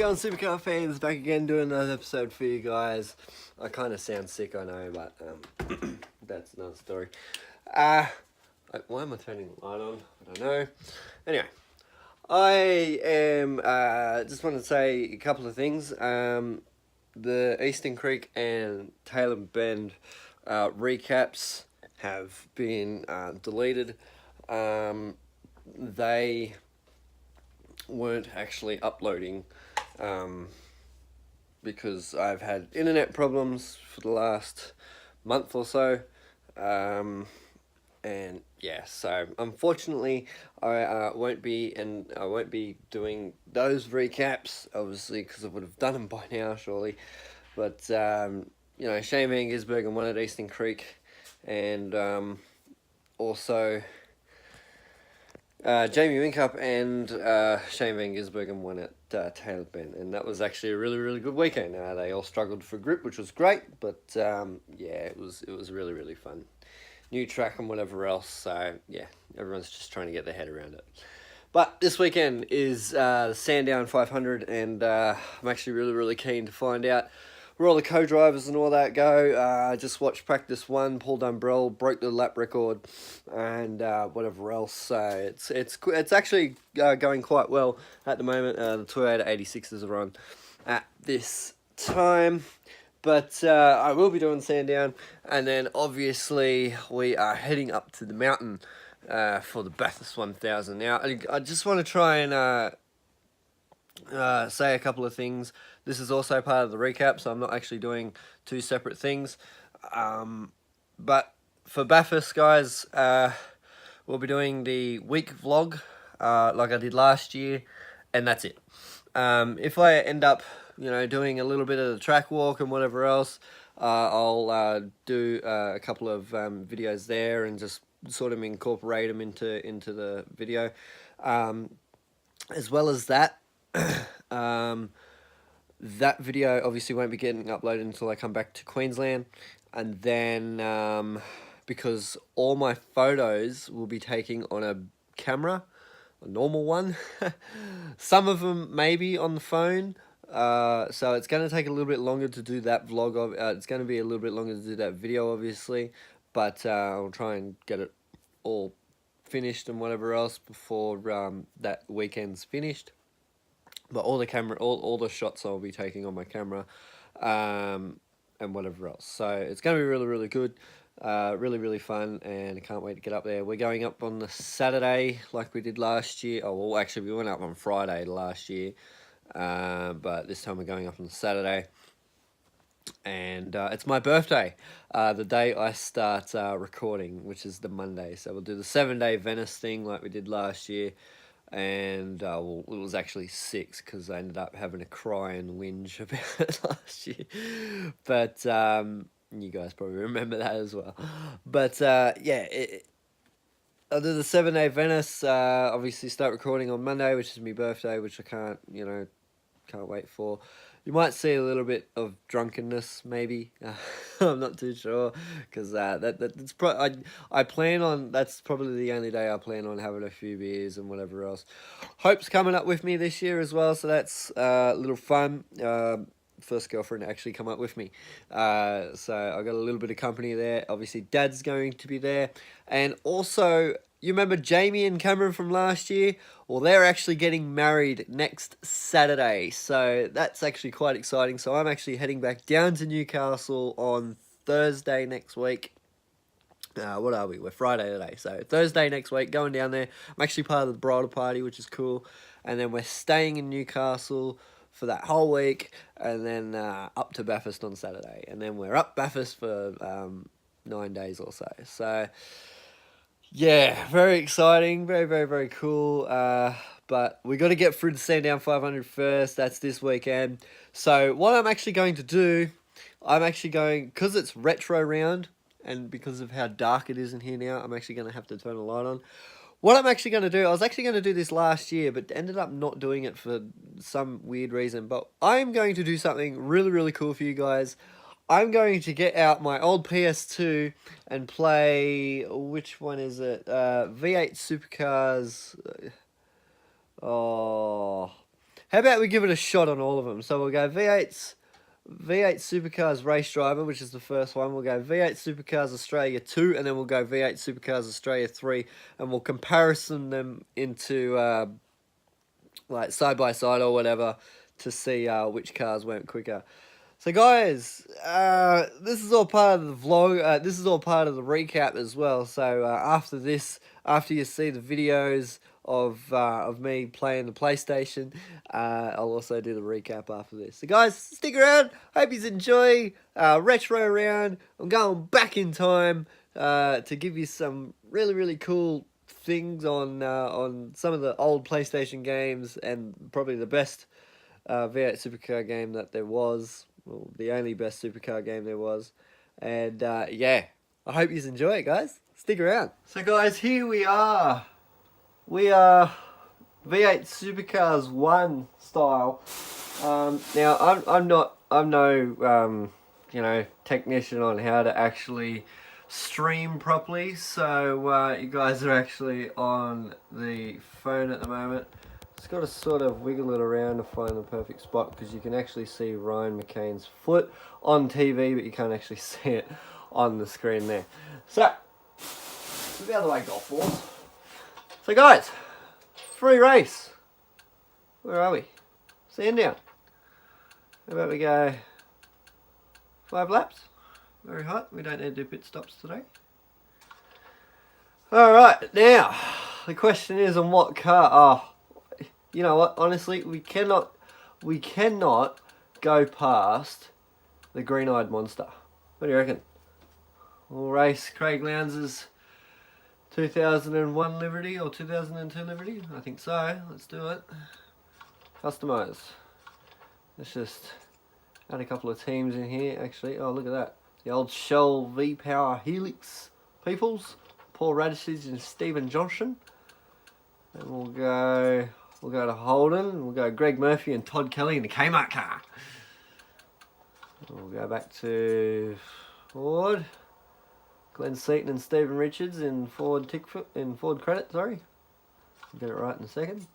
going, Supercar fans? Back again doing another episode for you guys. I kind of sound sick, I know, but that's another story. Why am I turning the light on? I don't know. Anyway, I am just want to say a couple of things. The Eastern Creek and Taylor Bend recaps have been deleted. They weren't actually uploading because I've had internet problems for the last month or so, and yeah, so unfortunately I won't be doing those recaps, obviously, because I would have done them by now surely, but you know, Shane Van Gisbergen won at Eastern Creek, and also Jamie Winkup and Shane Van Gisbergen won at Taylor Bend, and that was actually a really good weekend. They all struggled for grip, which was great, but yeah, it was really fun. New track and whatever else, so yeah, everyone's just trying to get their head around it. But this weekend is the Sandown 500, and I'm actually really keen to find out where all the co-drivers and all that go. I just watched practice one. Paul Dumbrell broke the lap record, and whatever else. So it's actually going quite well at the moment. The Toyota 86s are on at this time. But I will be doing Sandown, and then obviously we are heading up to the mountain for the Bathurst 1000. Now, I just want to try and say a couple of things. This is also part of the recap, so I'm not actually doing two separate things. But for Bathurst, guys, we'll be doing the week vlog like I did last year, and that's it. If I end up, you know, doing a little bit of the track walk and whatever else, I'll do a couple of videos there and just sort of incorporate them into the video. As well as that, that video obviously won't be getting uploaded until I come back to Queensland, and then because all my photos will be taking on a camera, a normal one. Some of them maybe on the phone, so it's going to take a little bit longer to do that vlog. It's going to be a little bit longer to do that video, obviously, but I'll try and get it all finished and whatever else before that weekend's finished. But all the shots I'll be taking on my camera, and whatever else. So it's going to be really good. Really fun, and I can't wait to get up there. We're going up on the Saturday like we did last year. Oh, well, actually, we went up on Friday last year, but this time we're going up on the Saturday. And it's my birthday, the day I start recording, which is the Monday. So we'll do the 7-day Venice thing like we did last year. And well, it was actually 6 because I ended up having to cry and whinge about it last year. But you guys probably remember that as well. But yeah, I'll do the 7-day Venice. Obviously start recording on Monday, which is my birthday, which I can't wait for. You might see a little bit of drunkenness, maybe. I'm not too sure, because that's I plan on, that's probably the only day I plan on having a few beers and whatever else. Hope's coming up with me this year as well, so that's a little fun. First girlfriend to actually come up with me. So I got a little bit of company there. Obviously, Dad's going to be there, and also, you remember Jamie and Cameron from last year? Well, they're actually getting married next Saturday, so that's actually quite exciting. So I'm actually heading back down to Newcastle on Thursday next week. What are we? We're Friday today, so Thursday next week, going down there. I'm actually part of the bridal party, which is cool, and then we're staying in Newcastle for that whole week, and then up to Bathurst on Saturday, and then we're up Bathurst for 9 days or so. So yeah, very exciting, very cool. But we got to get through the Sandown 500 first. That's this weekend. So what I'm actually going to do, because it's retro round, and because of how dark it is in here now, I'm actually going to have to turn the light on. What I'm actually going to do, I was actually going to do this last year, but ended up not doing it for some weird reason. But I'm going to do something really cool for you guys. I'm going to get out my old PS2 and play, which one is it? V8 Supercars. How about we give it a shot on all of them? So we'll go V8 Supercars Race Driver, which is the first one. We'll go V8 Supercars Australia 2, and then we'll go V8 Supercars Australia 3, and we'll comparison them into like side by side or whatever to see which cars went quicker. So guys, this is all part of the vlog. This is all part of the recap as well. So after this, after you see the videos of me playing the PlayStation, I'll also do the recap after this. So guys, stick around. Hope you enjoy Retro Round. I'm going back in time to give you some really cool things on some of the old PlayStation games, and probably the best V8 Supercar game that there was. Well, the only best supercar game there was. And yeah, I hope you enjoy it, guys. Stick around. So guys, here we are. We are V8 Supercars 1 style. Now I'm no you know, technician on how to actually stream properly, so you guys are actually on the phone at the moment. Just got to sort of wiggle it around to find the perfect spot, because you can actually see Ryan McCain's foot on TV, but you can't actually see it on the screen there. So, move out of the way, golf balls. So guys, free race. Where are we? Sandown. How about we go 5 laps? Very hot. We don't need to do pit stops today. Alright, now, the question is on what car? Oh, you know what, honestly, we cannot go past the green-eyed monster. What do you reckon? We'll race Craig Lowndes' 2001 Liberty or 2002 Liberty? I think so. Let's do it. Customise. Let's just add a couple of teams in here, actually. Oh, look at that. The old Shell V-Power Helix peoples. Paul Radishes and Stephen Johnson. And we'll go to Holden. We'll go Greg Murphy and Todd Kelly in the Kmart car. We'll go back to Ford. Glenn Seaton and Stephen Richards in Ford Credit, sorry. I'll get it right in a second.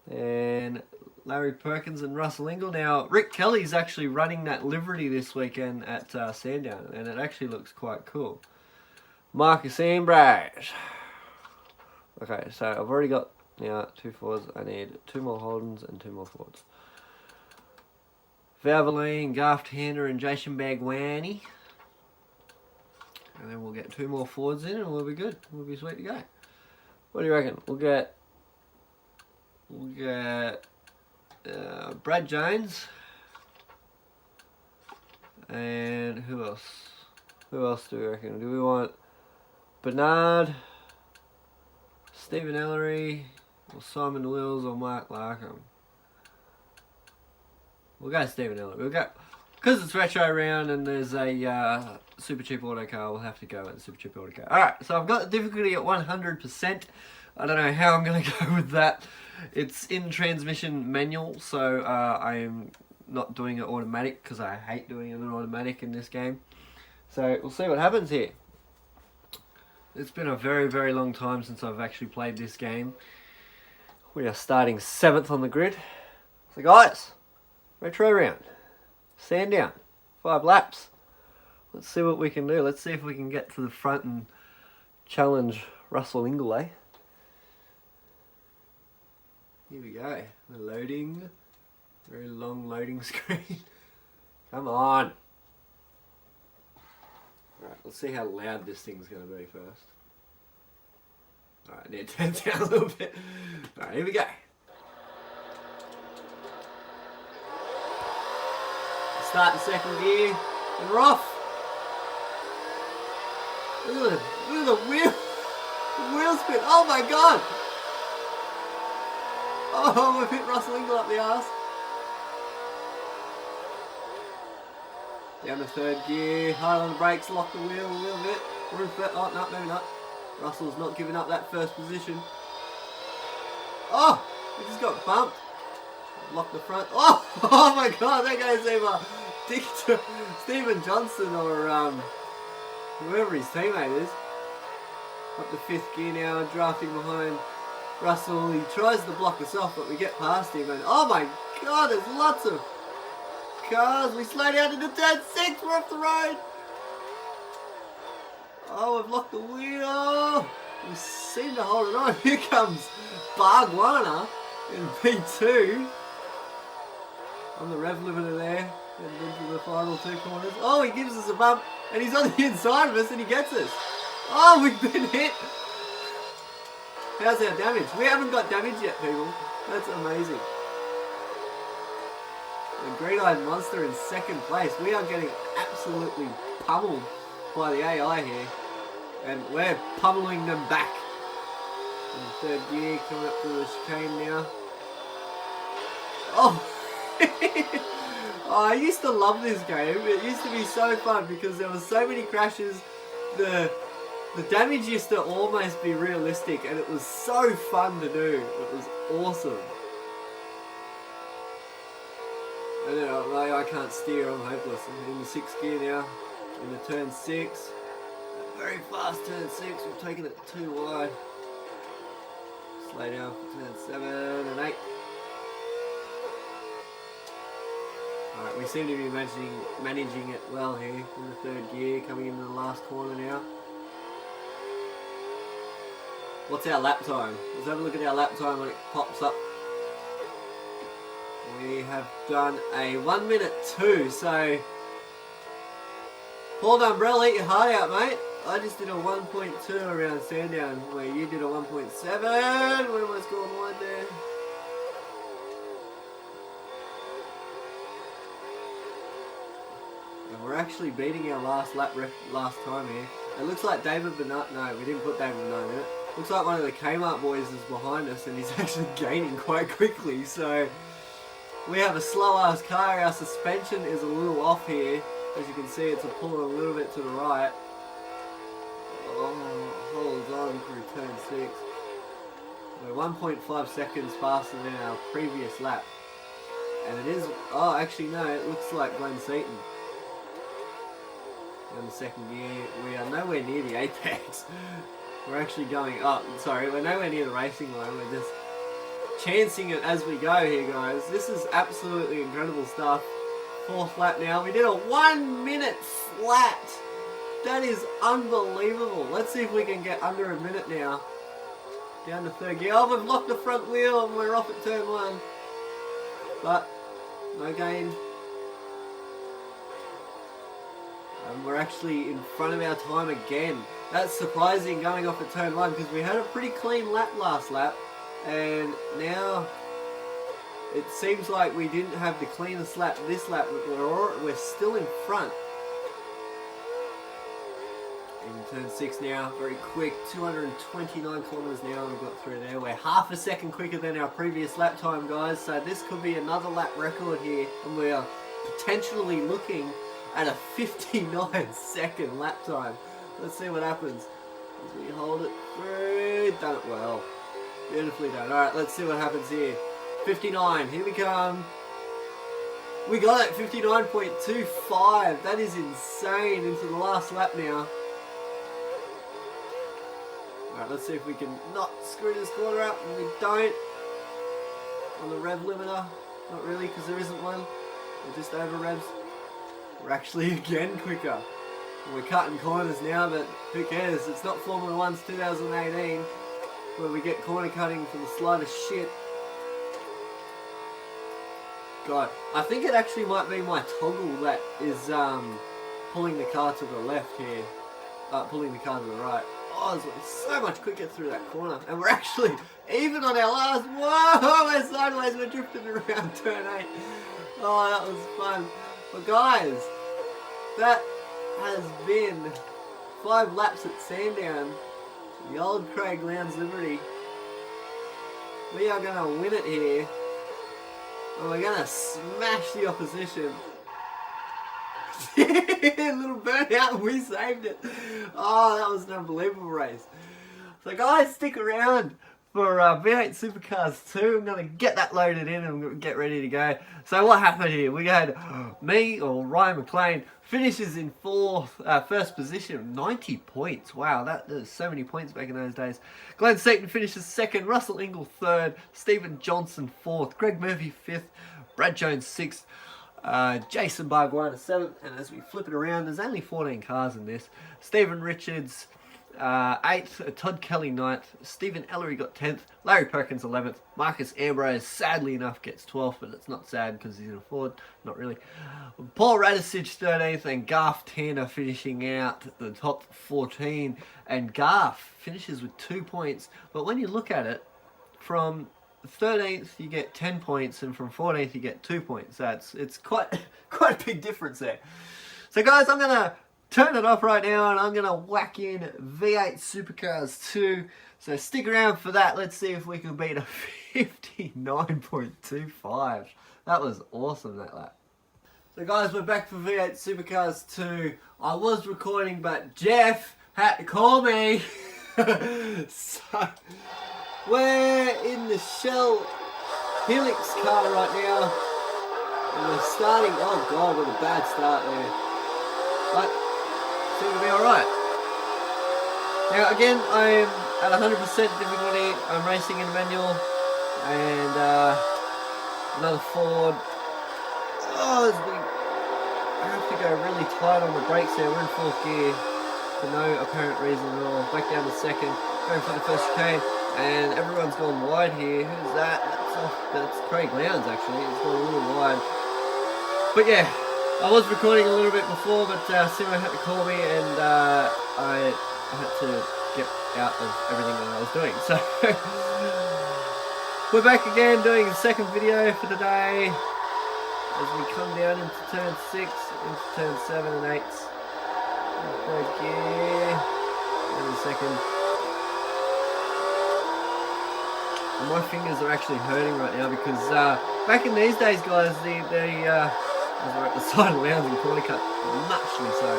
And Larry Perkins and Russell Ingall. Now, Rick Kelly's actually running that livery this weekend at Sandown, and it actually looks quite cool. Marcus Ambrose. Okay, so I've already got now 2 Fords. I need 2 more Holdens and 2 more Fords. Valvoline, Garth Hander and Jason Bagwani. And then we'll get 2 more Fords in and we'll be good. We'll be sweet to go. What do you reckon? We'll get Brad Jones. And who else? Who else do we reckon? Do we want Bernard, Stephen Ellery, or Simon Wills, or Mark Larkham? We'll go Stephen Ellery. We'll go, because it's retro round and there's a super cheap auto car, we'll have to go with the super cheap auto car. Alright, so I've got the difficulty at 100%. I don't know how I'm going to go with that. It's in transmission manual, so I am not doing it automatic because I hate doing it in automatic in this game. So we'll see what happens here. It's been a very long time since I've actually played this game. We are starting 7th on the grid. So guys, retro round, Sandown, 5 laps. Let's see what we can do. Let's see if we can get to the front and challenge Russell Ingall, eh? Here we go. We're loading. Very long loading screen. Come on. Alright, let's see how loud this thing's going to be first. Alright, need to turn it down a little bit. Alright, here we go. Start the second gear, and we're off. Look at the wheel spin. Oh my god! Oh, we've hit Russell Ingall up the arse. Down the 3rd gear, hard on the brakes, lock the wheel a little bit. We're in first. Oh, no, maybe not. Russell's not giving up that first position. Oh, we just got bumped. Lock the front. Oh, oh my god, that goes either Stephen Johnson or whoever his teammate is. Up the 5th gear now, drafting behind Russell, he tries to block us off, but we get past him, and oh my god, there's lots of cars. We slow down into turn 6, we're off the road. Oh, we've locked the wheel. We seem to hold it on. Here comes Bargwana in P2. On the rev limiter there, and into the final 2 corners. Oh, he gives us a bump, and he's on the inside of us, and he gets us. Oh, we've been hit. How's our damage? We haven't got damage yet, people. That's amazing. The green-eyed monster in 2nd place. We are getting absolutely pummeled by the AI here. And we're pummeling them back. In 3rd gear, coming up to the chicane now. Oh! Oh, I used to love this game. It used to be so fun because there were so many crashes. The damage used to almost be realistic, and it was so fun to do. It was awesome. And then I can't steer, I'm hopeless. I'm in the 6th gear now, in the turn 6. A very fast turn 6, we've taken it too wide. Slow down for turn 7 and 8. Alright, we seem to be managing it well here in the 3rd gear, coming into the last corner now. What's our lap time? Let's have a look at our lap time when it pops up. We have done a 1 minute 2, so Paul Umbrella, eat your heart out, mate. I just did a 1.2 around Sandown, where you did a 1.7. What am I scoring wide there? And we're actually beating our last lap last time here. It looks like David Bernard. No, we didn't put David Bernard in it. Looks like one of the Kmart boys is behind us, and he's actually gaining quite quickly. So we have a slow ass car. Our suspension is a little off here. As you can see, it's pulling a little bit to the right. Oh, holds on through turn 6. We're 1.5 seconds faster than our previous lap. And it is, oh actually no, it looks like Glenn Seaton. In the 2nd gear, we are nowhere near the apex. We're actually going up, sorry, we're nowhere near the racing line, we're just chancing it as we go here, guys. This is absolutely incredible stuff. 4th lap now, we did a 1 minute flat. That is unbelievable. Let's see if we can get under a minute now. Down to 3rd gear. Oh, we've locked the front wheel and we're off at turn 1. But, no gain. And we're actually in front of our time again. That's surprising going off at turn 1 because we had a pretty clean lap last lap. And now it seems like we didn't have the cleanest lap this lap, but we're still in front. In turn 6 now, very quick, 229 kilometers an hour we've got through there. We're half a second quicker than our previous lap time, guys, so this could be another lap record here, and we are potentially looking at a 59 second lap time. Let's see what happens as we hold it through. Done it well. Beautifully done. Alright, let's see what happens here. 59, here we come. We got it, 59.25. That is insane. Into the last lap now. Alright, let's see if we can not screw this corner up. And we don't. On the rev limiter. Not really, because there isn't one. We're just over revs. We're actually again quicker. And we're cutting corners now, but who cares? It's not Formula 1's 2018, where we get corner cutting for the slightest shit. God, I think it actually might be my toggle that is pulling the car to the left here. Pulling the car to the right. Oh, it's so much quicker through that corner. And we're actually even on our last. Whoa, we're sideways. We're drifting around turn 8. Oh, that was fun. But guys, that has been 5 laps at Sandown. The old Craig Lowndes Liberty. We are going to win it here. And we're going to smash the opposition. A little burnout and we saved it. Oh, that was an unbelievable race. So guys, stick around for V8 Supercars 2. I'm going to get that loaded in and get ready to go. So what happened here? We had me, or Ryan McLean, finishes in first position, 90 points. Wow, there's so many points back in those days. Glenn Seaton finishes second, Russell Ingle third, Stephen Johnson fourth, Greg Murphy fifth, Brad Jones sixth, Jason Barguana 7th, and as we flip it around, there's only 14 cars in this. Stephen Richards 8th, Todd Kelly 9th, Stephen Ellery got 10th, Larry Perkins 11th, Marcus Ambrose sadly enough gets 12th, but it's not sad because he's in a Ford, not really. Paul Radisich 13th, and Garth Tanner finishing out the top 14, and Garth finishes with 2 points, but when you look at it, from 13th you get 10 points, and from 14th you get 2 points. It's quite a big difference there. So guys, I'm gonna turn it off right now and I'm gonna whack in V8 Supercars 2. So stick around for that. Let's see if we can beat a 59.25. That was awesome, that lap. So guys, we're back for V8 Supercars 2. I was recording, but Jeff had to call me. So we're in the Shell Helix car right now, and we're starting. Oh god, what a bad start there, but seem to be alright. Now again, I'm at 100% difficulty. I'm racing in manual, and another Ford. Oh, I have to go really tight on the brakes there. We're in 4th gear for no apparent reason at all. Back down to 2nd, going for the first chicane. And everyone's gone wide here. Who's that? That's Craig Lowndes actually. It's gone a little wide. But yeah, I was recording a little bit before, but Simo had to call me, and I had to get out of everything that I was doing. So we're back again doing the second video for the day as we come down into turn 6, into turn 7 and 8. Third gear, and the second. And my fingers are actually hurting right now because back in these days, guys, as we're at the side of Lowndes and corner cut, muchly so.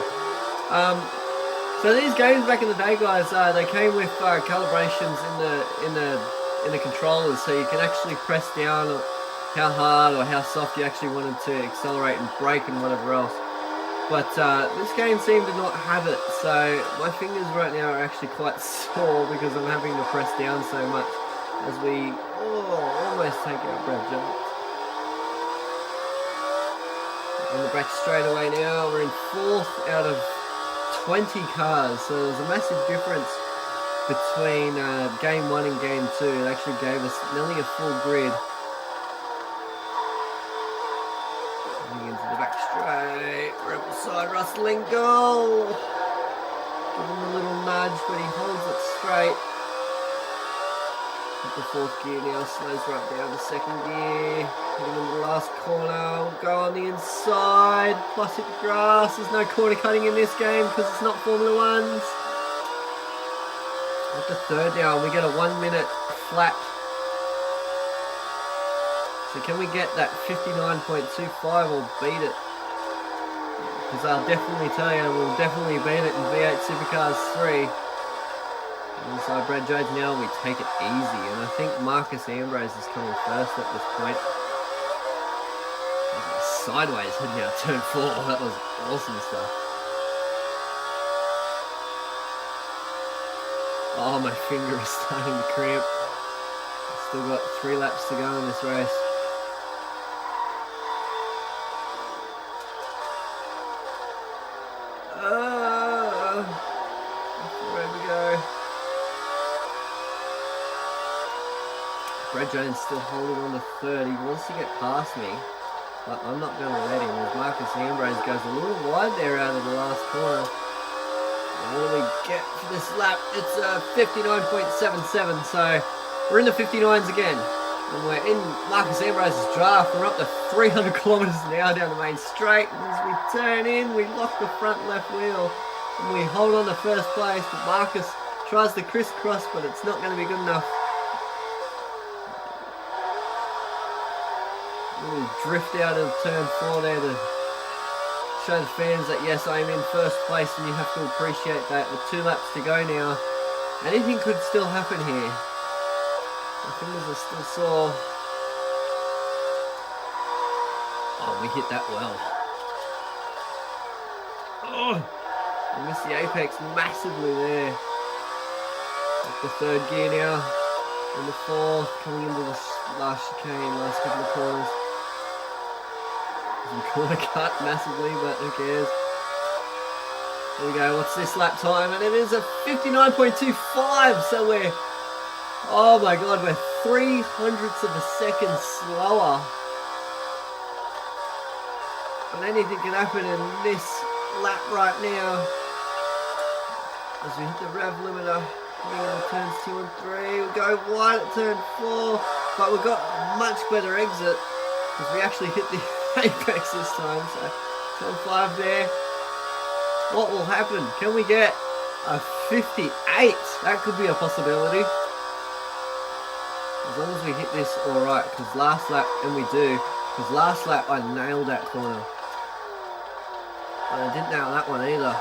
So these games back in the day, guys, they came with calibrations in the controllers, so you can actually press down how hard or how soft you actually wanted to accelerate and brake and whatever else. But this game seemed to not have it, so my fingers right now are actually quite sore because I'm having to press down so much. As we almost take out Brad Jones. On the back straightaway now, we're in 4th out of 20 cars, so there's a massive difference between game 1 and game 2. It actually gave us nearly a full grid. Coming into the back straight, we're up beside Russell Ingle. Give him a little nudge, but he holds it straight. The 4th gear now, slows right down to 2nd gear, hitting into the last corner, we'll go on the inside, plus hit the grass. There's no corner cutting in this game because it's not Formula 1s. At the 3rd now, we get a 1 minute flat. So can we get that 59.25 or beat it? Because I'll definitely tell you, we'll definitely beat it in V8 Supercars 3. Inside Brad Jones now, we take it easy, and I think Marcus Ambrose is coming first at this point. Sideways heading out turn 4, that was awesome stuff. Oh, my finger is starting to cramp. Still got 3 laps to go in this race. Where we go? Brad Jones still holding on to 3rd. He wants to get past me, but I'm not going to let him, as Marcus Ambrose goes a little wide there out of the last corner. And what do we get for this lap? It's 59.77, so we're in the 59s again. And we're in Marcus Ambrose's draft. We're up to 300 kilometers an hour down the main straight. And as we turn in, we lock the front left wheel. And we hold on to first place, but Marcus tries to crisscross, but it's not going to be good enough. We'll drift out of turn 4 there to show the fans that yes, I am in first place, and you have to appreciate that. With 2 laps to go now, anything could still happen here. My fingers are still sore. Oh, we hit that well. Oh, I missed the apex massively there. Up the third gear now. And the fourth, coming into the last chicane, last couple of corners. Some corner cut massively, but who cares? There we go, what's this lap time? And it is a 59.25, so we're, oh my god, we're 0.03 of a second slower. And anything can happen in this lap right now. As we hit the rev limiter, coming into turns 2 and 3, we go wide at turn 4, but we've got a much better exit, because we actually hit the apex this time, so turn 5 there. What will happen? Can we get a 58? That could be a possibility. As long as we hit this alright, because last lap, and we do, because last lap I nailed that corner. But I didn't nail that one either.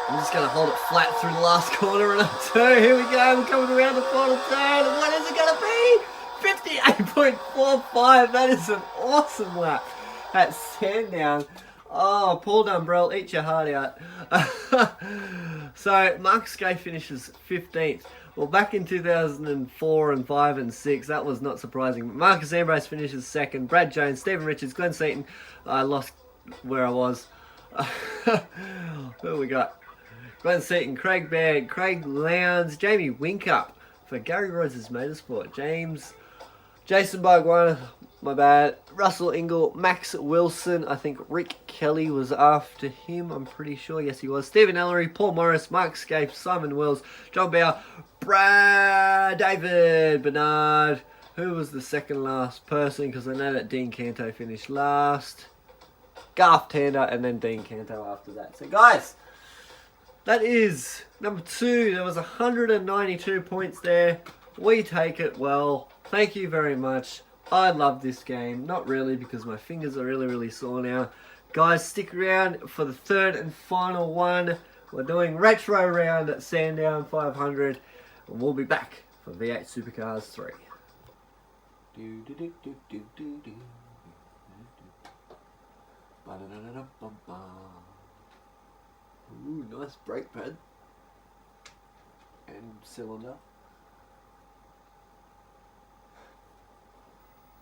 I'm just going to hold it flat through the last corner and up two. Here we go. We're coming around the final turn. And what is it going to be? 58.45. That is an awesome lap at Sandown. Oh, Paul Dumbrell, eat your heart out. So, Mark Skaife finishes 15th. Well, back in 2004 and 5 and 6, that was not surprising. But Marcus Ambrose finishes 2nd. Brad Jones, Stephen Richards, Glenn Seaton. I lost where I was. Who we got? Glenn Seaton, Craig Baird, Craig Lowndes, Jamie Winkup for Gary Rhodes' Motorsport. Jason Bargwanna, my bad. Russell Ingle, Max Wilson. I think Rick Kelly was after him. I'm pretty sure. Yes, he was. Stephen Ellery, Paul Morris, Mark Skaife, Simon Wills, John Bauer, David Bernard. Who was the second last person? Because I know that Dean Canto finished last. Garth Tander, and then Dean Canto after that. So, guys, that is number 2. There was 192 points there. We take it well. Thank you very much. I love this game. Not really, because my fingers are really, really sore now. Guys, stick around for the 3rd and final one. We're doing Retro Round at Sandown 500. And we'll be back for V8 Supercars 3. Ooh, nice brake pad. And cylinder.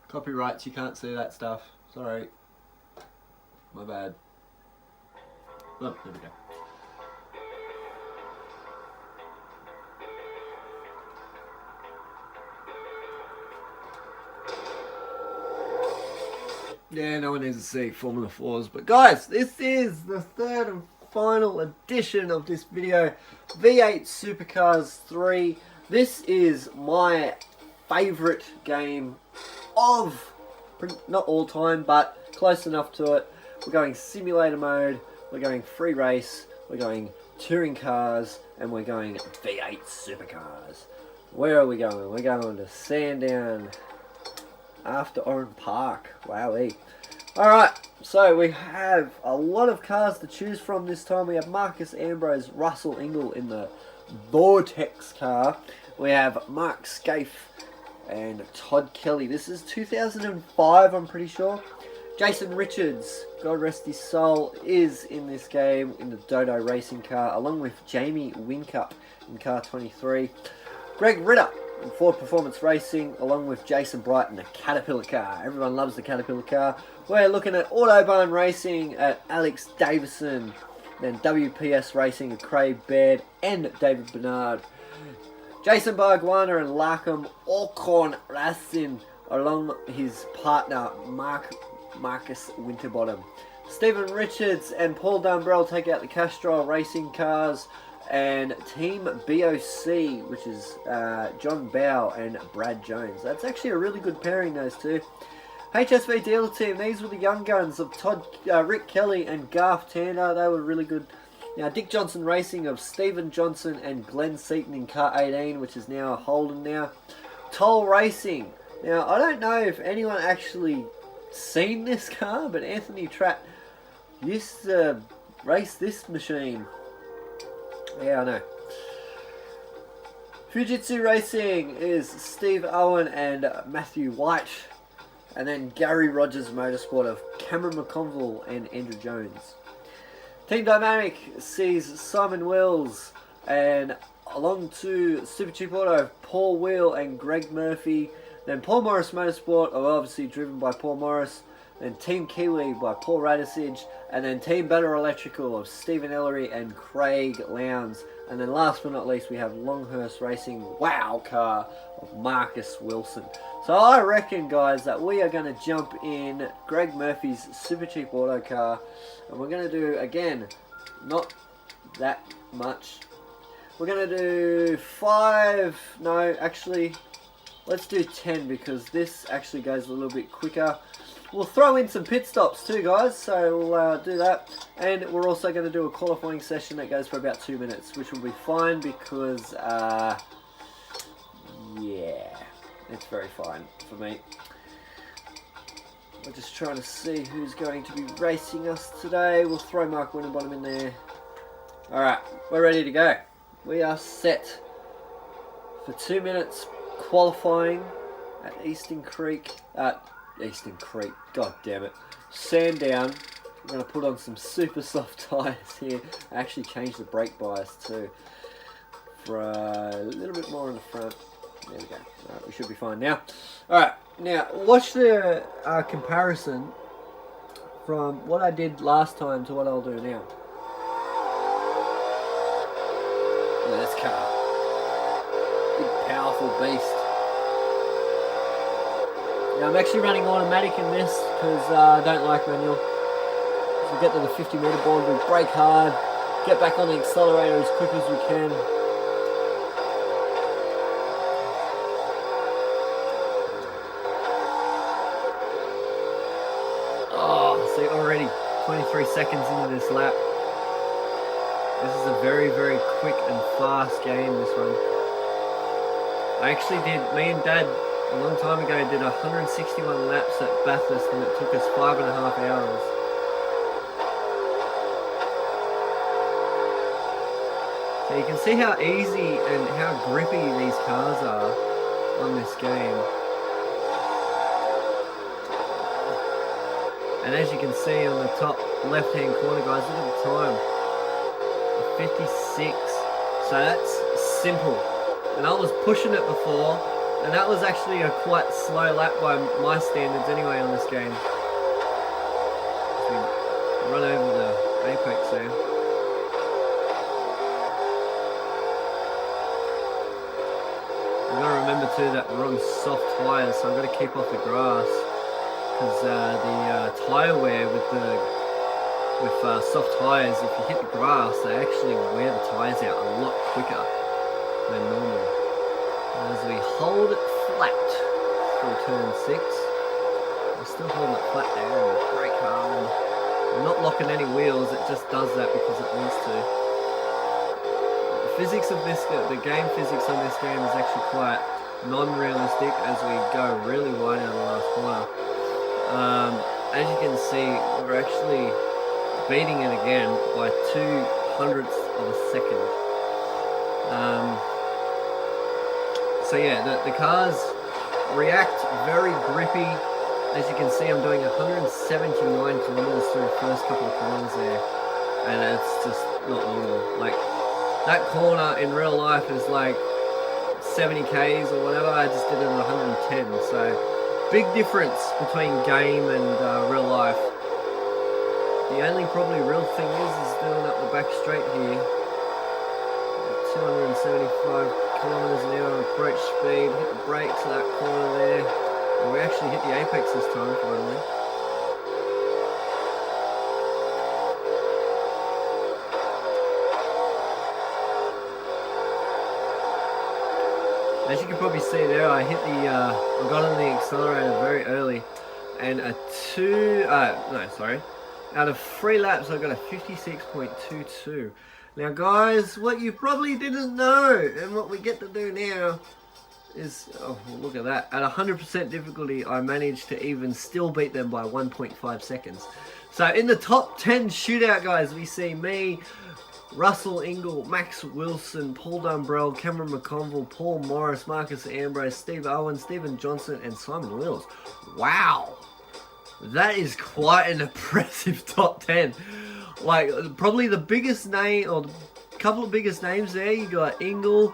Copyrights, you can't see that stuff. Sorry. My bad. Oh, there we go. Yeah, no one needs to see Formula 4s. But guys, this is the 3rd and final edition of this video. V8 Supercars 3. This is my favourite game of, not all time, but close enough to it. We're going simulator mode, we're going free race, we're going touring cars, and we're going V8 Supercars. Where are we going? We're going to Sandown after Oran Park. Wowee. Alright, so we have a lot of cars to choose from this time. We have Marcus Ambrose, Russell Ingle in the Vortex car. We have Mark Skaife and Todd Kelly. This is 2005, I'm pretty sure. Jason Richards, God rest his soul, is in this game in the Dodo racing car, along with Jamie Winkup in car 23. Greg Ritter in Ford Performance Racing, along with Jason Bright in the Caterpillar car. Everyone loves the Caterpillar car. We're looking at Autobahn Racing at Alex Davison, then WPS Racing at Craig Baird and David Bernard. Jason Bargwanna and Larkham Alcorn Racing, along his partner Marcus Winterbottom. Stephen Richards and Paul Dumbrell take out the Castrol Racing cars, and Team BOC, which is John Bow and Brad Jones. That's actually a really good pairing, those two. HSV dealer team, these were the young guns of Rick Kelly and Garth Tander. They were really good. Now, Dick Johnson Racing of Stephen Johnson and Glenn Seaton in car 18, which is now a Holden now. Toll Racing. Now, I don't know if anyone actually seen this car, but Anthony Tratt used to race this machine. Yeah, I know. Fujitsu Racing is Steve Owen and Matthew White. And then Gary Rogers Motorsport of Cameron McConville and Andrew Jones. Team Dynamic sees Simon Wells, and along to Super Cheap Auto, Paul Wheel and Greg Murphy. Then Paul Morris Motorsport are obviously driven by Paul Morris. Then Team Kiwi by Paul Radisich. And then Team Better Electrical of Stephen Ellery and Craig Lowndes. And then last but not least, we have Longhurst Racing Wow Car of Marcus Wilson. So I reckon, guys, that we are going to jump in Greg Murphy's Super Cheap Auto car. And we're going to do, again, not that much. We're going to do 5, no, actually, let's do 10 because this actually goes a little bit quicker. We'll throw in some pit stops too, guys, so we'll do that. And we're also going to do a qualifying session that goes for about 2 minutes, which will be fine because, yeah, it's very fine for me. We're just trying to see who's going to be racing us today. We'll throw Mark Winterbottom in there. Alright, we're ready to go. We are set for 2 minutes qualifying at Eastern Creek, god damn it, Sandown. I'm going to put on some super soft tyres here. I actually changed the brake bias too for a little bit more in the front. There we go. Alright, we should be fine now. Alright, now watch the comparison from what I did last time to what I'll do now. Look at this car. Big powerful beast. Now I'm actually running automatic in this because I don't like manual. As we get to the 50 metre board, we brake hard, get back on the accelerator as quick as we can. Oh, see, already 23 seconds into this lap. This is a very, very quick and fast game, this one. I actually did, me and Dad, a long time ago, did 161 laps at Bathurst and it took us 5.5 hours. So you can see how easy and how grippy these cars are on this game. And as you can see on the top left hand corner, guys, look at the time. 56. So that's simple. And I was pushing it before, and that was actually a quite slow lap by my standards anyway on this game. So we run over the apex there. I've got to remember too that we're on soft tyres, so I've got to keep off the grass because the tyre wear with soft tyres, if you hit the grass, they actually wear the tyres out a lot quicker than normal. And as we hold it flat through turn 6, we're still holding it flat there and brake hard. We're not locking any wheels, it just does that because it wants to. The physics of this, the game physics on this game is actually quite non-realistic as we go really wide out of the last corner. As you can see, we're actually beating it again by 0.02 of a second. So yeah, the cars react very grippy. As you can see, I'm doing 179 kilometers through the first couple of corners there, and it's just not normal. Like, that corner in real life is like 70 k's or whatever. I just did it at 110, so big difference between game and real life. The only probably real thing is doing up the back straight here. 275 kilometers an hour approach speed, hit the brakes at that corner there, and we actually hit the apex this time finally. As you can probably see there, I hit the, I got on the accelerator very early, and out of 3 laps I got a 56.22. Now guys, what you probably didn't know, and what we get to do now, is, oh, look at that. At 100% difficulty, I managed to even still beat them by 1.5 seconds. So in the top 10 shootout, guys, we see me, Russell Ingall, Max Wilson, Paul Dumbrell, Cameron McConville, Paul Morris, Marcus Ambrose, Steve Owen, Stephen Johnson, and Simon Wills. Wow. That is quite an impressive top 10. Like, probably the biggest name, or a couple of biggest names there. You got Ingall,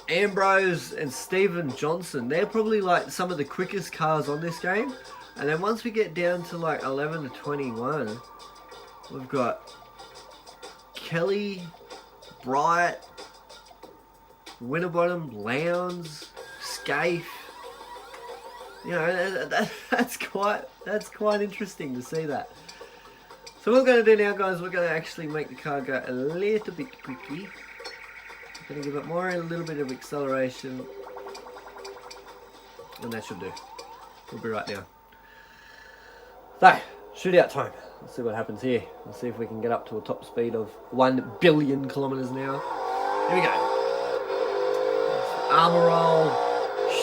Ambrose, and Stephen Johnson. They're probably like some of the quickest cars on this game. And then once we get down to like 11 to 21, we've got Kelly, Bright, Winterbottom, Lowndes, Scaife. You know, that's quite interesting to see that. So what we're going to do now, guys, we're going to actually make the car go a little bit quickly. We're going to give it more, a little bit of acceleration. And that should do. We'll be right now. So, shootout time. Let's see what happens here. Let's see if we can get up to a top speed of 1 billion kilometers an hour. Here we go. Armor roll.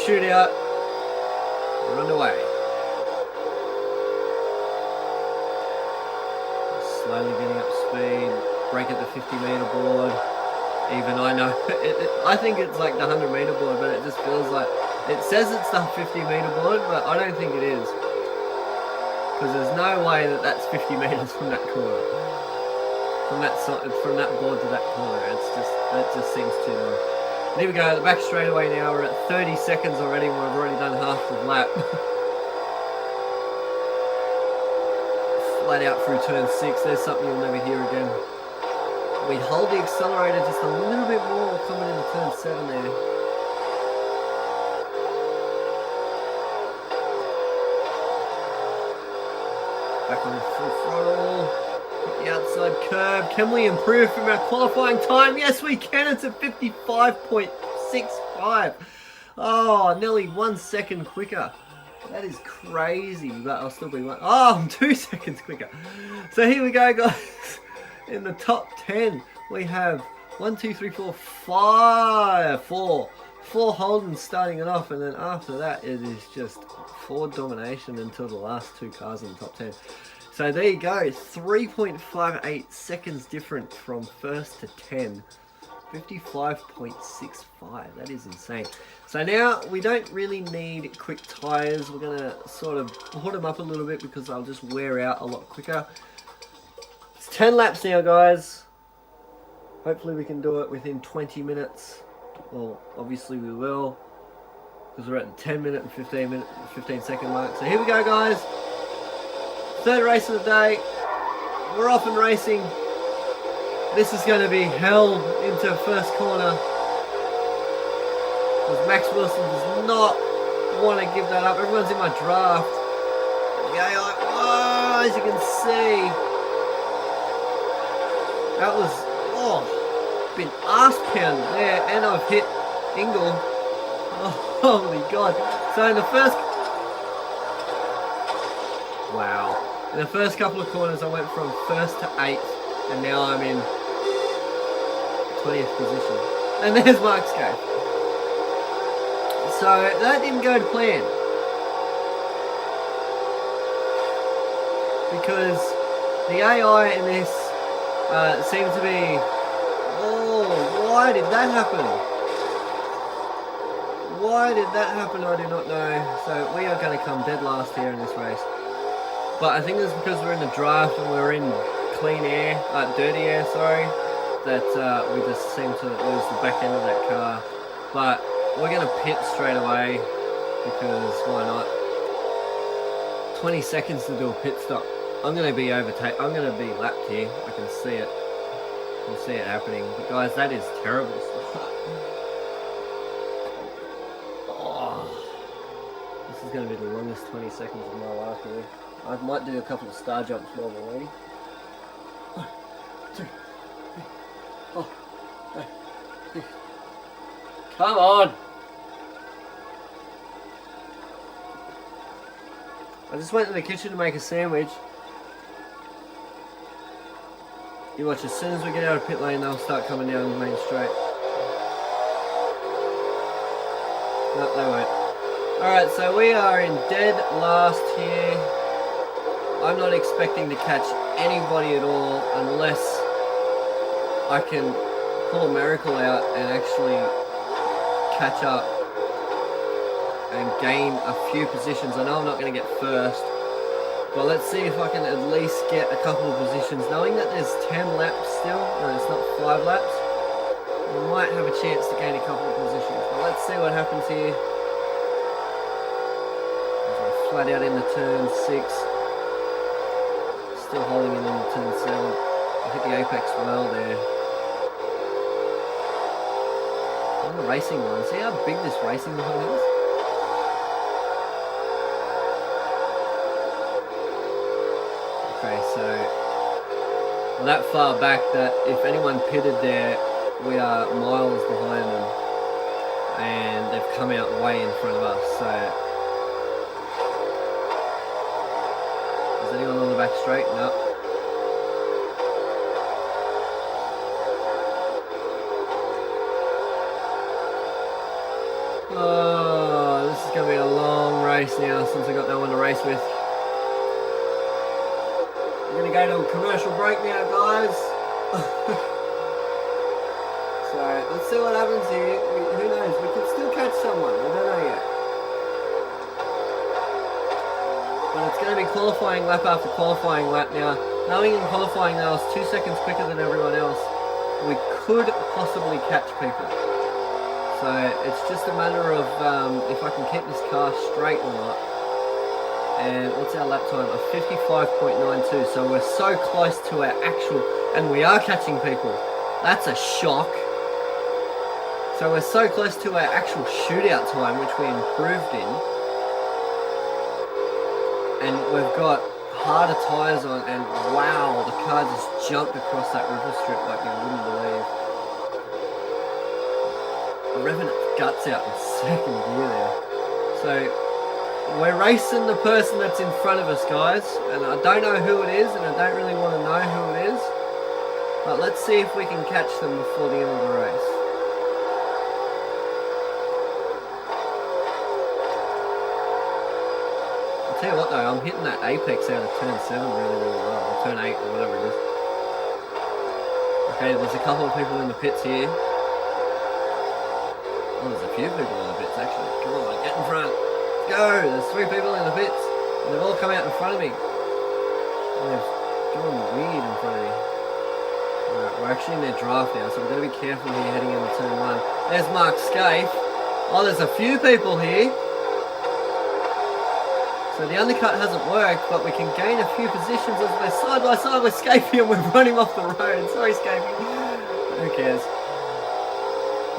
Shootout. We're underway. Slowly getting up speed. Break at the 50 meter board. Even I know. I think it's like the 100 meter board, but it just feels like it says it's the 50 meter board, but I don't think it is. Because there's no way that that's 50 meters from that corner. From that board to that corner. That just seems too long. And here we go, the back straightaway now. We're at 30 seconds already, and we've already done half the lap. Flat out through turn 6. There's something you'll never hear again. We hold the accelerator just a little bit more coming into turn 7 there. Back on the full throttle. The outside curb. Can we improve from our qualifying time? Yes, we can. It's at 55.65. Oh, nearly 1 second quicker. That is crazy, but I'll still be one. Oh, I'm 2 seconds quicker. So here we go, guys. In the top 10, we have 1, 2, 3, 4, 5. Four Holdens starting it off, and then after that, it is just Ford domination until the last 2 cars in the top 10. So there you go, 3.58 seconds different from first to 10. 55.65, that is insane. So now we don't really need quick tyres. We're going to sort of put them up a little bit because they'll just wear out a lot quicker. It's 10 laps now, guys. Hopefully we can do it within 20 minutes. Well, obviously we will, because we're at the 10 minute and 15 second mark. So here we go, guys. Third race of the day. We're off and racing. This is going to be hell into first corner, because Max Wilson does not want to give that up. Everyone's in my draft. Yeah, like, whoa, as you can see, that was, been arse pounded there, and I've hit Ingall. Oh, holy God. So in the first, wow. In the first couple of corners, I went from 1st to 8th, and now I'm in 20th position. And there's Mark's game. So that didn't go to plan, because the AI in this seemed to be, why did that happen? Why did that happen? I do not know. So we are going to come dead last here in this race. But I think it's because we're in the draft and we're in clean air, dirty air, sorry, that we just seem to lose the back end of that car. But we're going to pit straight away, because why not? 20 seconds to do a pit stop. I'm going to be I'm going to be lapped here. I can see it. I can see it happening. But guys, that is terrible stuff. This is going to be the longest 20 seconds of my life here. I might do a couple of star jumps while we're waiting. 1, 2, 3, 4, 5, 6. Come on! I just went to the kitchen to make a sandwich. You watch, as soon as we get out of pit lane, they'll start coming down the main straight. No, they won't. Alright, so we are in dead last here. I'm not expecting to catch anybody at all unless I can pull a miracle out and actually catch up and gain a few positions. I know I'm not going to get first, but let's see if I can at least get a couple of positions. Knowing that there's 10 laps still, no, it's not 5 laps, we might have a chance to gain a couple of positions. But let's see what happens here. Flat out into turn 6. Still holding it into turn 7. I hit the apex well there. On the racing line, see how big this racing line is? Okay, so we're that far back that if anyone pitted there, we are miles behind them. And they've come out way in front of us, so... Is anyone on the back straight? No. Oh, this is going to be a long race now since I got no one to race with. We're going to go to a commercial break now, guys. So, let's see what happens here. Who knows? We could still catch someone. We don't know yet. But it's going to be qualifying lap after qualifying lap now. Knowing in qualifying that I was 2 seconds quicker than everyone else, we could possibly catch people. So it's just a matter of if I can keep this car straight or not. And what's our lap time? A 55.92. So we're so close to our actual, and we are catching people. That's a shock. So we're so close to our actual shootout time, which we improved in. And we've got harder tyres on, and wow, the car just jumped across that river strip like you wouldn't believe. I'm revving its guts out in second gear there. So, we're racing the person that's in front of us, guys, and I don't know who it is, and I don't really want to know who it is, but let's see if we can catch them before the end of the race. Tell you what though, I'm hitting that apex out of turn 7 really well, or turn 8 or whatever it is. Okay, there's a couple of people in the pits here. Oh, there's a few people in the pits actually. Come on, get in front. Let's go! There's 3 people in the pits. And they've all come out in front of me. And they've gone weird in front of me. Alright, we're actually in their draft now, so we've got to be careful here heading into turn 1. There's Mark Scaife. Oh, there's a few people here. So the undercut hasn't worked, but we can gain a few positions as we're side by side with Scapey and we've run him off the road. Sorry, Scapey. Who cares?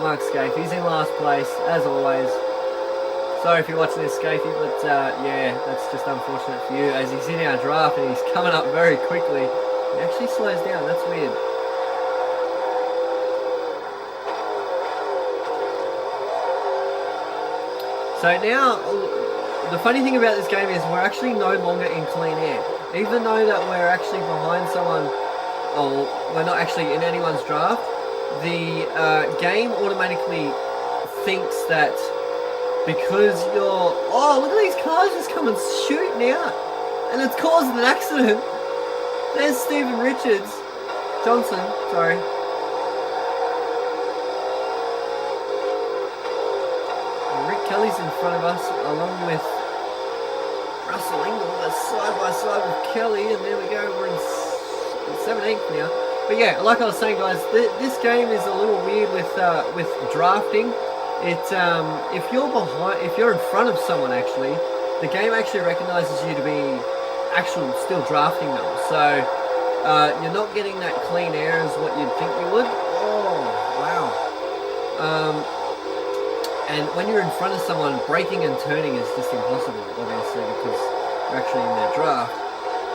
Mark Scapey, he's in last place, as always. Sorry if you're watching this, Scapey, but yeah, that's just unfortunate for you, as he's in our draft and he's coming up very quickly. He actually slows down, that's weird. So now... the funny thing about this game is we're actually no longer in clean air. Even though that we're actually behind someone, or we're not actually in anyone's draft, the game automatically thinks that because you're... Oh, look at these cars just coming shooting out. And it's caused an accident. There's Stephen Richards. Johnson, sorry. Kelly's in front of us, along with Russell Ingall. That's side by side with Kelly, and there we go. We're in 17th now. But yeah, like I was saying, guys, this game is a little weird with drafting. It's if you're behind, if you're in front of someone, actually, the game actually recognizes you to be still drafting them. So you're not getting that clean air as what you'd think you would. Oh wow. And when you're in front of someone, braking and turning is just impossible, obviously, because you're actually in their draft.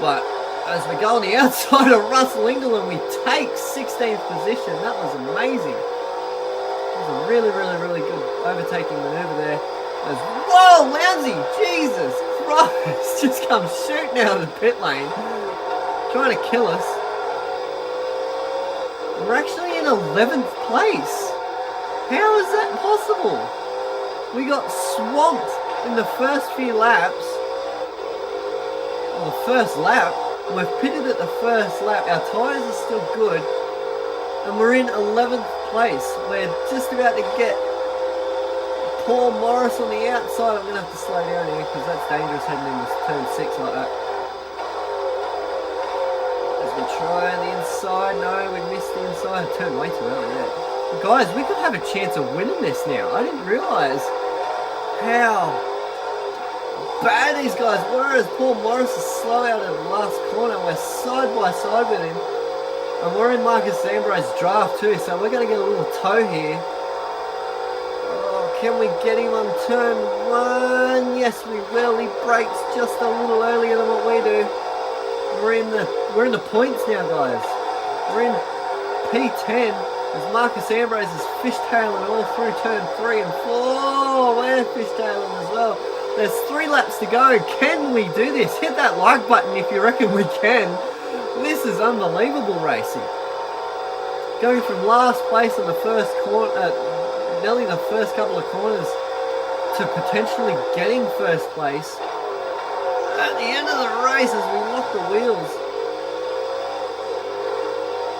But as we go on the outside of Russell Ingall and we take 16th position, that was amazing. It was a really, really, really good overtaking maneuver there. Whoa, Lounsey! Jesus Christ! Just comes shooting out of the pit lane, trying to kill us. We're actually in 11th place. How is that possible? We got swamped in the first few laps. Well, the first lap. We've pitted at the first lap. Our tyres are still good. And we're in 11th place. We're just about to get Paul Morris on the outside. I'm going to have to slow down here because that's dangerous heading into turn 6 like that. As we try on the inside. No, we missed the inside. I turned way too early there. But guys, we could have a chance of winning this now. I didn't realise how bad these guys were as Paul Morris is slow out of the last corner. We're side by side with him. And we're in Marcus Zambro's draft too, so we're going to get a little tow here. Oh, can we get him on turn 1? Yes, we will. He brakes just a little earlier than what we do. We're in the points now, guys. We're in P10 as Marcus Ambrose is fishtailing all through turn 3 and 4. We're fishtailing as well. There's 3 laps to go. Can we do this? Hit that like button if you reckon we can. This is unbelievable racing. Going from last place in the first corner, nearly the first couple of corners, to potentially getting first place at the end of the race as we lock the wheels.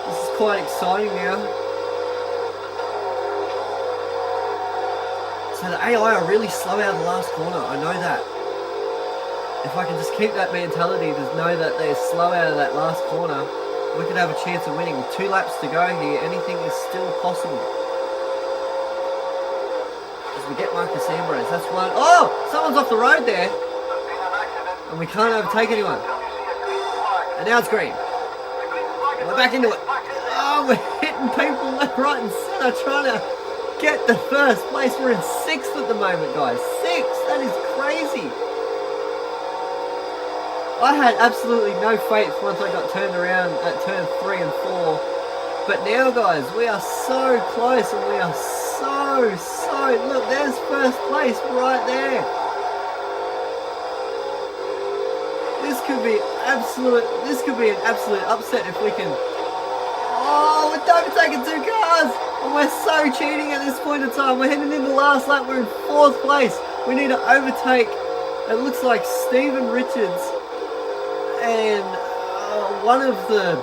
This is quite exciting now. So the AI are really slow out of the last corner, I know that. If I can just keep that mentality to know that they're slow out of that last corner, we could have a chance of winning. With 2 laps to go here, anything is still possible. As we get Marcus Ambrose, that's one. Oh! Someone's off the road there. And we can't overtake anyone. And now it's green. And we're back into it. Oh, we're hitting people left, right and centre trying to get the first place. We're in 6th at the moment, guys. 6th! That is crazy. I had absolutely no faith once I got turned around at turn 3 and 4. But now, guys, we are so close and we are so... Look, there's first place right there. This could be an absolute upset if we can... Oh, we're overtaking 2 cars! And we're so cheating at this point in time. We're heading into the last lap. We're in 4th place. We need to overtake, it looks like Stephen Richards and one of the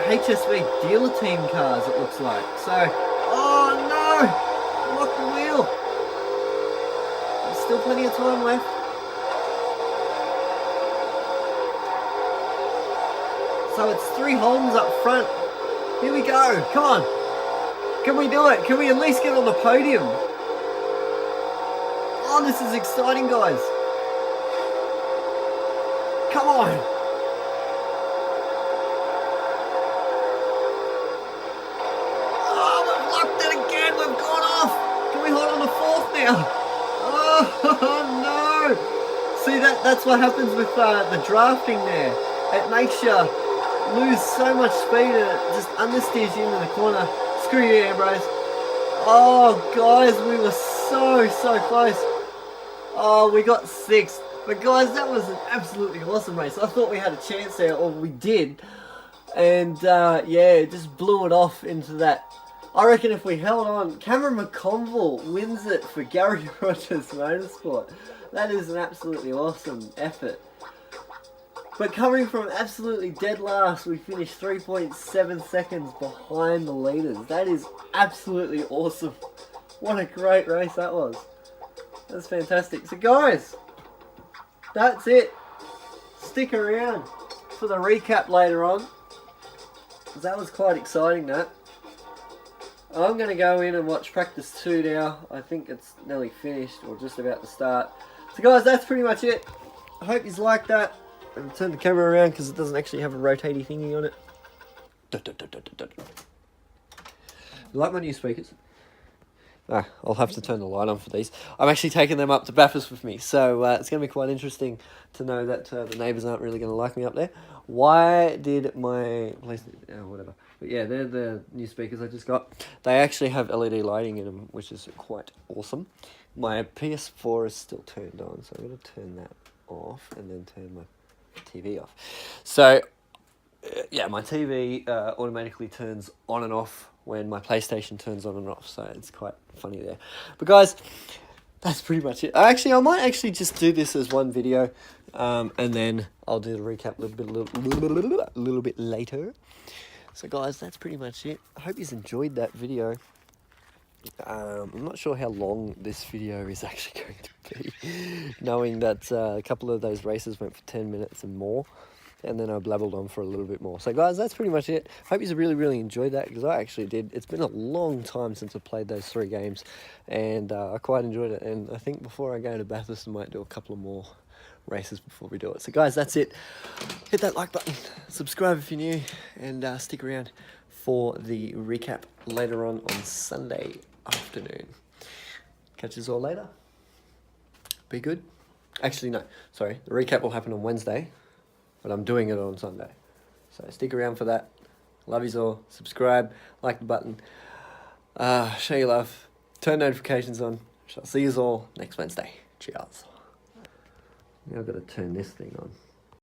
HSV dealer team cars, it looks like. So, oh no, lock the wheel. There's still plenty of time left. So it's 3 Holdens up front. Here we go. Come on. Can we do it? Can we at least get on the podium? Oh, this is exciting, guys. Come on! Oh, we've locked it again! We've gone off! Can we hold on to 4th now? Oh, no! See, that's what happens with the drafting there. It makes you lose so much speed and it just understeers you into the corner. Screw you, Ambrose. Oh, guys, we were so close. Oh, we got 6th. But guys, that was an absolutely awesome race. I thought we had a chance there, or we did. And yeah, it just blew it off into that. I reckon if we held on, Cameron McConville wins it for Gary Rogers Motorsport. That is an absolutely awesome effort. But coming from absolutely dead last, we finished 3.7 seconds behind the leaders. That is absolutely awesome. What a great race that was. That's fantastic. So guys, that's it. Stick around for the recap later on, because that was quite exciting, that. I'm going to go in and watch practice 2 now. I think it's nearly finished or just about to start. So guys, that's pretty much it. I hope you liked that. And turn the camera around because it doesn't actually have a rotating thingy on it. You like my new speakers? I'll have to turn the light on for these. I'm actually taking them up to Bathurst with me, so it's going to be quite interesting to know that the neighbours aren't really going to like me up there. Why did my place... whatever. But yeah, they're the new speakers I just got. They actually have LED lighting in them, which is quite awesome. My PS4 is still turned on, so I'm going to turn that off and then turn my TV off. So, yeah, my TV automatically turns on and off when my PlayStation turns on and off, so it's quite funny there. But guys, that's pretty much it. I might actually just do this as one video, and then I'll do the recap a little bit later. So guys, that's pretty much it. I hope you enjoyed that video. I'm not sure how long this video is actually going to be, knowing that a couple of those races went for 10 minutes and more, and then I blabbled on for a little bit more. So guys, that's pretty much it. Hope you really enjoyed that, because I actually did. It's been a long time since I played those 3 games, and I quite enjoyed it. And I think before I go to Bathurst, I might do a couple of more races before we do it. So guys, that's it. Hit that like button, subscribe if you're new, and stick around for the recap later on Sunday afternoon. Catch us all later. Be good. Actually, no, sorry. The recap will happen on Wednesday, but I'm doing it on Sunday. So stick around for that. Love yous all. Subscribe, like the button. Show your love. Turn notifications on. Shall see yous all next Wednesday. Cheers. Now I've got to turn this thing on.